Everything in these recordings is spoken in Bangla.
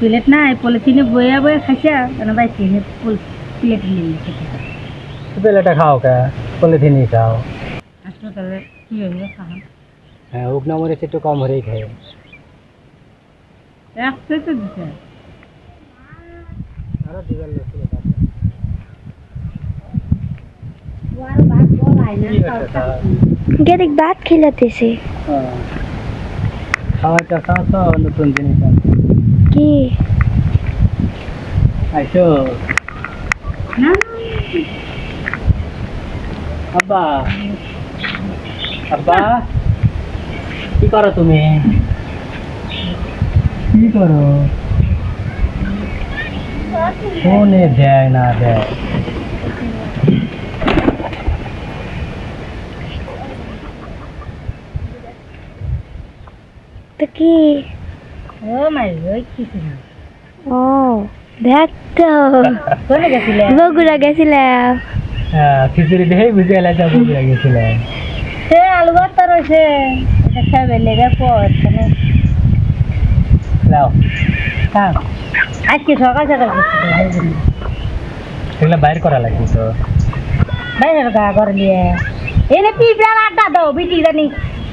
প্লেট নাই পলিথিনে বইয়া বইয়া খাইছা কেন ভাই প্লেট নিয়ে খেতে প্লেটে খাও কে পলিথিনই খাও। হাসপাতালে কি হইবে খাওয়া হ্যাঁ উগনা মরিচ একটু কম হলেই খাই। একশো তো দিছে আরো দিবার লোক ছিল গেরিক ভাত খেলাতেছে খাওয়াটা খাওয়া নতুন জিনিস কি আইসো না আব্বা আব্বা কি করো তুমি? কি করো? ফোনে দেয় না দেয়। তো কি ও মাই ওই কিছু না ও দেখ তো কোনে গেছিলে বগুড়া গেছিলাম খিচুড়ি দেখেই বুঝে এলাম যাবো গেছিলাম। সে আলু ভর্তা রয়েছে এটা খাবে লেগে পর লাও খাও আজকে সকাল সকাল এগুলো বাইর করা লাগবে তো। বাইরের গা ঘর নিয়ে এনে পিঁপড়ার আড্ডা দাও বিটি জানি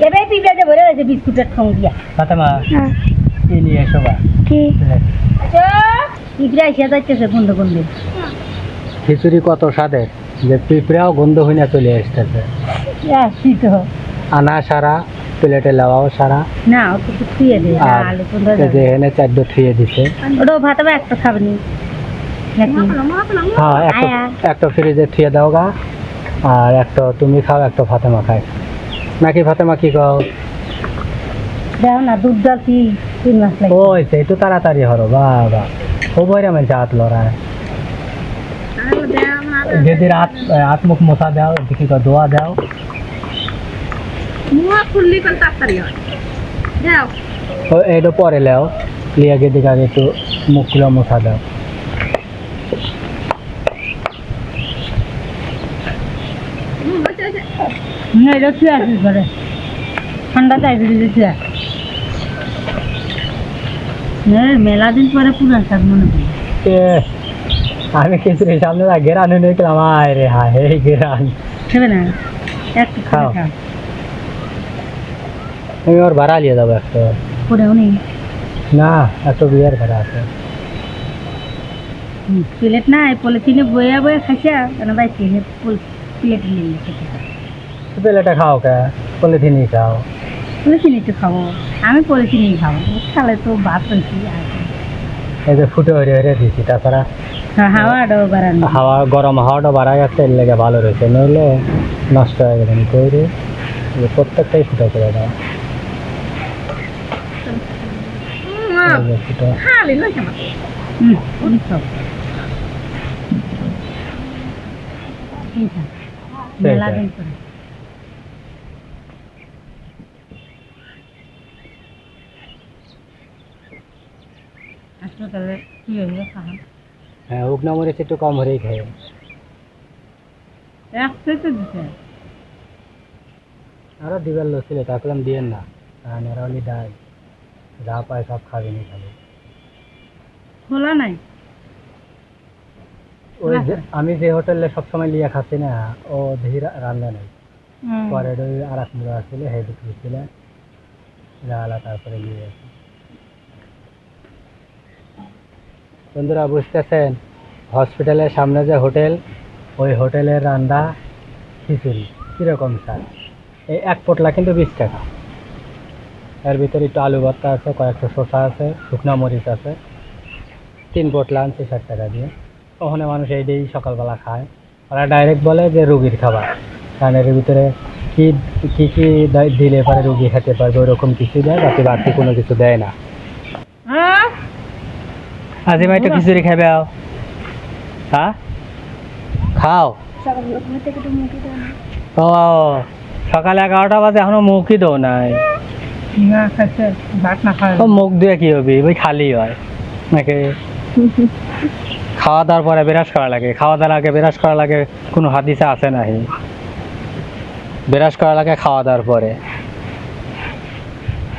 এবার পিঁপড়াতে ভরে রয়েছে বিস্কুটের ঠোং দিয়া ফাতেমা হ্যাঁ কি নিয়ে এসো বা? কি পিঁপড়া এসে যাচ্ছে গন্ধ গন্ধে খিচুড়ি কত স্বাদের যে পিঁপড়াও গন্ধ হইনা চলে আসতেছে। আসছি তো আনা সারা প্লেটে লাওয়াও সারা না ও কিছু থুয়ে দে আর আলু কুমড়ো এই যে এনে চারদ থুয়ে দিছে। ওটাও ভাতে বা একটা খাবনি নাকি হ্যাঁ একটা ফ্রিজে থুয়ে দাও গা আর একটা তুমি খাও একটা ফাতেমা খায় নাকি ফাতেমা কি খাও? দাও না দুধ ডাল 3 মাস লাগে ওই সেই তো তাড়াতাড়ি হরো বাবা খুব হইরা মানে হাত লড়ায় যদি হাত মুখ মোছা দাও দেখি দোয়া দাও মুয়া খুললি কোন তাড়াতাড়ি হয় দাও এটা পরে লেও লিয়া গিয়ে দিকে আগে একটু মুখগুলো মোছা দাও। না এটা থুয়ে আসিস ঘরে ঠান্ডা চাইবে দিতে মেলা দিন পরে পুরান শাক মনে পড়ে এ, আমি খিচুড়ির সামনে গেরান নিয়ে গেলাম আয় রে হায় এই গেরান খাবে না একটু খাও। খাও আমি ওর ভাড়া নিয়ে যাবো একটা পরেও নেই না এত বিয়ের ভাড়া আছে। প্লেট নাই পলিথিনে বইয়া বইয়া খাইছা কেন ভাই প্লেট নিয়ে খেতে প্লেটে খাও কে পলিথিনই খাও। পলিথিনে তো খাবো আমি পলিথিনেই খাবো খালে তো ভাত হয়েছি এই যে ফুটে হয়ে হয়ে দিছি তাছাড়া হাওয়াটাও বাড়ানো হাওয়া গরম হাওয়াটা বাড়া গেছে এর লেগে ভালো রয়েছে নইলে নষ্ট হয়ে গেছে তৈরি প্রত্যেকটাই ফুটো করে দাও এই যে ফুটো মেলা দিন পরে হাসপাতালে কি হইবে খাওয়া হ্যাঁ উগনা মরিচ একটু কম হলেই খাই। একশো তো দিছে আরো দিবার লোক ছিল তারপর দিয়েন না নেরালি ডাল যা পায় সব খাবেনি খালি। খোলা নাই ওই যে আমি যে হোটেলে সবসময় লিয়া খাচ্ছি না ও দেখি রান্না নেই পরে ওই আর এক মুড়া আসছিল হে বিক্রি ছিল রালা তারপরে নিয়ে আসি। বন্ধুরা বুঝতেছেন হসপিটালের সামনে যে হোটেল ওই হোটেলের রান্না খিচুড়ি কীরকম স্বাদ এই এক পোটলা কিন্তু 20 টাকা এর ভিতরে একটু আলু ভর্তা আছে কয়েকটা শসা আছে শুকনা মরিচ আছে 3 পোটলা আনছি 60 টাকা দিয়ে। ওখানে মানুষ এইটাই সকালবেলা খায় ওরা ডাইরেক্ট বলে যে রুগীর খাবার কারণ এর ভিতরে কি কি কি দিলে পরে রুগী খেতে পারবে ওরকম কিছু দেয় বাকি বাড়তি কোনো কিছু দেয় না। আজিমা একটু খিচুড়ি খাবে হ্যাঁ খাও ও সকালে 11টা বাজে এখনো মুখই দো নাই না খাইছে ভাত না খায় মুখ দিয়ে কি হবে ওই খালি হয় নাকি খাওয়া দাওয়ার পরে বিরাজ করা লাগে খাওয়া দাওয়ার আগে বিরাজ করা লাগে কোনো হাদিসে আছে নাহি বিরাজ করা লাগে খাওয়া দাওয়ার পরে।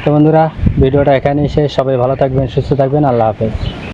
তো বন্ধুরা ভিডিওটা এখানেই শেষ সবাই ভালো থাকবেন সুস্থ থাকবেন আল্লাহ হাফেজ।